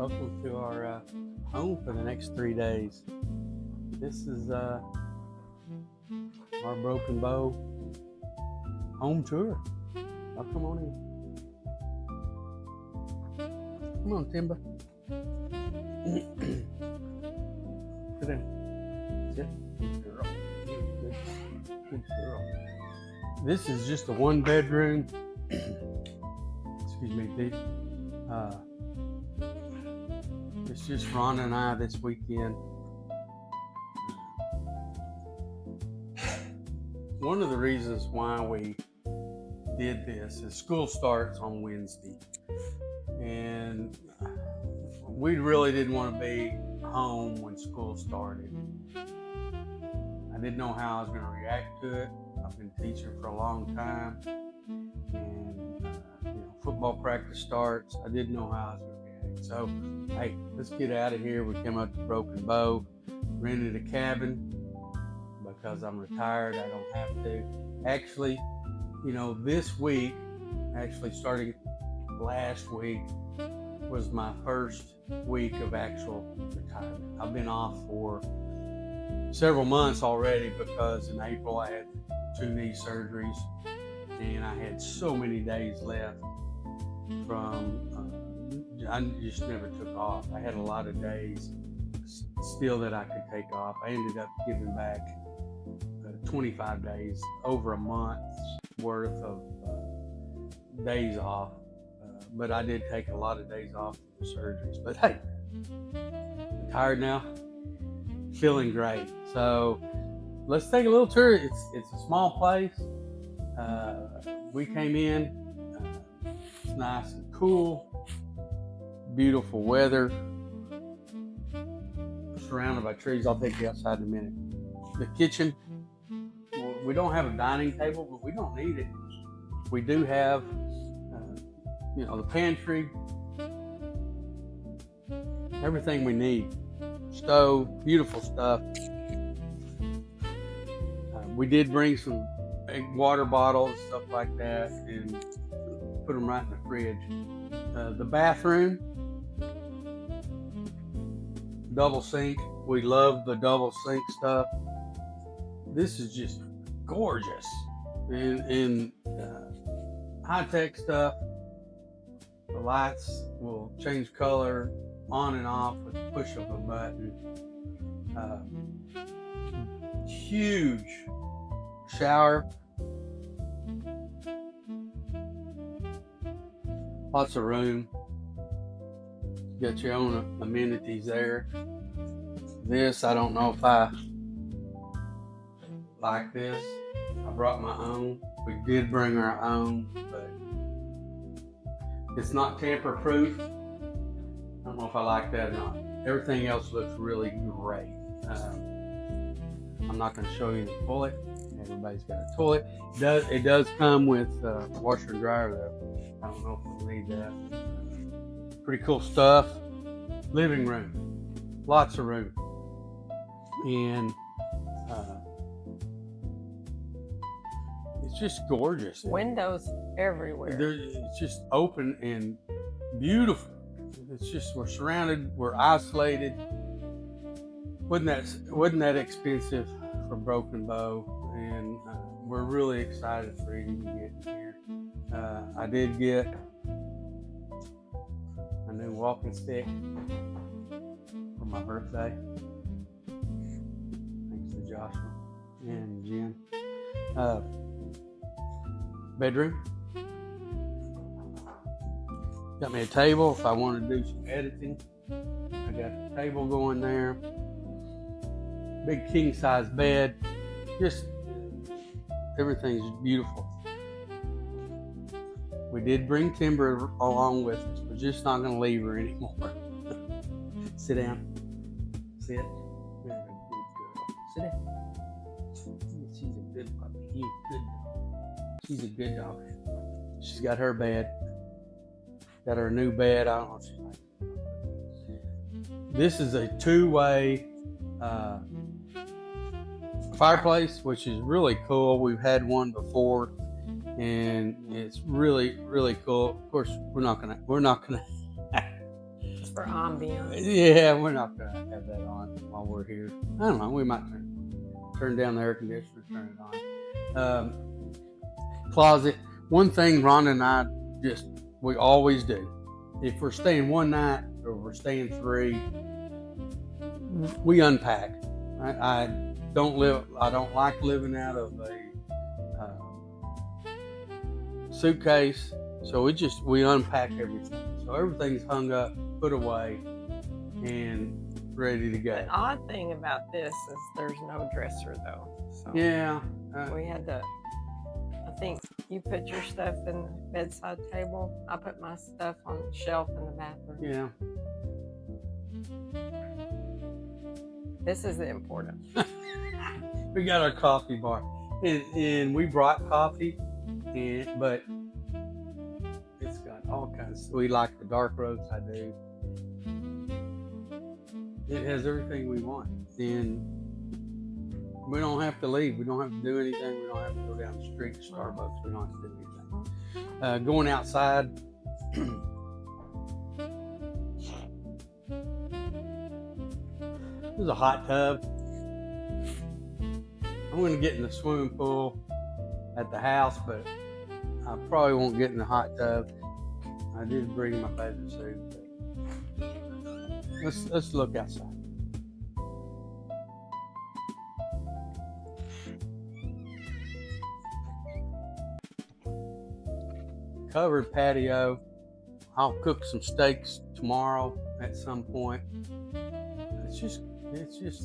Welcome to our home for the next 3 days. This is our Broken Bow home tour. Now come on in. Come on, Timber. Sit down. Sit. Good girl. Good girl. This is just a 1-bedroom. Excuse me, it's just Ron and I this weekend. One of the reasons why we did this is school starts on Wednesday, and we really didn't want to be home when school started. I didn't know how I was going to react to it. I've been teaching for a long time, and football practice starts. I didn't know how I was going to react. So, hey, let's get out of here. We came up to Broken Bow, rented a cabin because I'm retired. I don't have to. Actually, this week, starting last week, was my first week of actual retirement. I've been off for several months already because in April I had 2 knee surgeries and I had so many days left from I just never took off. I had a lot of days still that I could take off. I ended up giving back 25 days, over a month's worth of days off. But I did take a lot of days off for the surgeries. But hey, I'm tired now, feeling great. So let's take a little tour. It's a small place. We came in. It's nice and cool. Beautiful weather. Surrounded by trees. I'll take you outside in a minute. The kitchen. We don't have a dining table, but we don't need it. We do have, the pantry. Everything we need. Stove. Beautiful stuff. We did bring some big water bottles, stuff like that, and put them right in the fridge. The bathroom. Double sink. We love the double sink stuff. This is just gorgeous. And high-tech stuff. The lights will change color on and off with the push of a button. Huge shower. Lots of room. Got your own amenities there. This, I don't know if I like this. I brought my own. We did bring our own, but it's not tamper-proof. I don't know if I like that or not. Everything else looks really great. I'm not going to show you the toilet. Everybody's got a toilet. It does come with washer and dryer though. I don't know if we'll need that. Pretty cool stuff. Living room. Lots of room. And it's just gorgeous. Windows everywhere. It's just open and beautiful. It's just, we're surrounded, we're isolated. Wasn't that expensive for Broken Bow, and we're really excited for you to get here. I did get a new walking stick for my birthday. Thanks to Joshua and Jen. Bedroom. Got me a table if I want to do some editing. I got the table going there. Big king size bed. Just everything's beautiful. We did bring Timber along with us. We're just not going to leave her anymore. Sit down. Sit. You're a good girl. Sit down. She's a good puppy. You're a good dog. She's a good dog. She's got her bed. Got her new bed. I don't know if she likes it. This is a 2-way fireplace, which is really cool. We've had one before, and it's really, really cool. Of course, we're not gonna For ambiance. Yeah, we're not gonna have that on while we're here. I don't know. We might turn down the air conditioner, turn it on. Closet. One thing Rhonda and I we always do. If we're staying one night or we're staying 3, we unpack. I don't like living out of a suitcase, so we unpack everything. So everything's hung up, put away, and ready to go. The odd thing about this is there's no dresser though. So Yeah. we had to. I think you put your stuff in the bedside table. I put my stuff on the shelf in the bathroom. Yeah. This is the important. We got our coffee bar, and we brought coffee, but it's got all kinds. We like the dark roast. I do. It has everything we want, and we don't have to leave. We don't have to do anything. We don't have to go down the street to Starbucks. We don't have to do anything. Going outside. There's a hot tub. I'm going to get in the swimming pool at the house, but I probably won't get in the hot tub. I did bring my bathing suit. But let's look outside. Covered patio. I'll cook some steaks tomorrow at some point. It's just,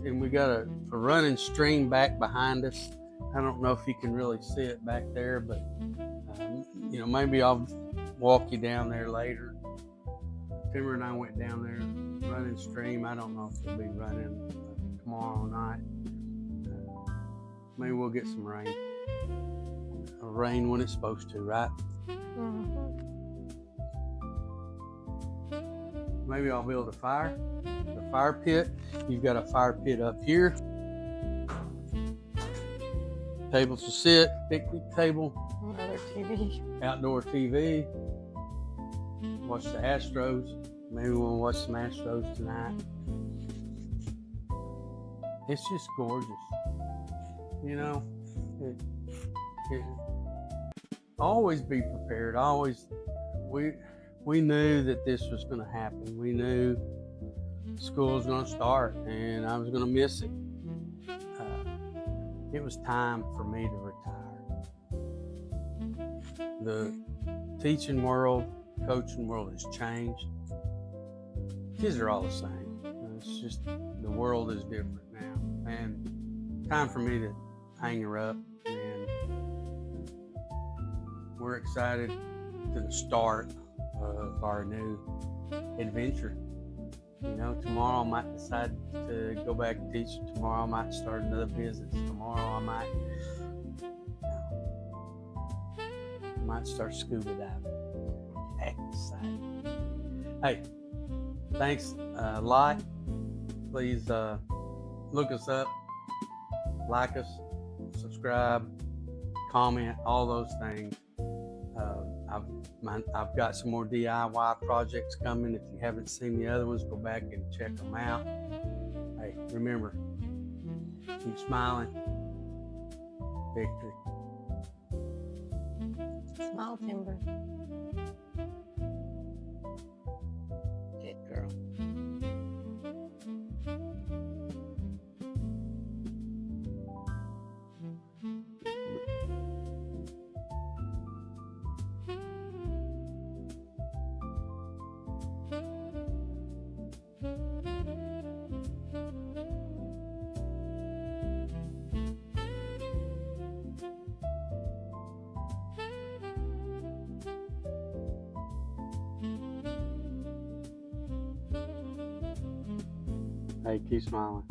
and we got a running stream back behind us. I don't know if you can really see it back there, but maybe I'll walk you down there later. Timber and I went down there, running stream. I don't know if it'll be running tomorrow night. Maybe we'll get some rain. Rain when it's supposed to, right? Mm-hmm. Maybe I'll build a fire pit. You've got a fire pit up here. Tables to sit, picnic table. Another TV. Outdoor TV. Watch the Astros. Maybe we'll watch some Astros tonight. It's just gorgeous. Always be prepared. We knew that this was going to happen. We knew school was going to start, and I was going to miss it. It was time for me to retire. The teaching world, coaching world has changed. Kids are all the same. It's just the world is different now, and time for me to hang her up. And we're excited to the start of our new adventure. Tomorrow I might decide to go back and teach. Tomorrow I might start another business. Tomorrow I might start scuba diving. Exciting. Hey, thanks a lot. Please look us up, like us, subscribe, comment, all those things. I've got some more DIY projects coming. If you haven't seen the other ones, go back and check them out. Hey, remember, keep smiling. Victory. Smile, Timber. Good girl. Hey, keep smiling.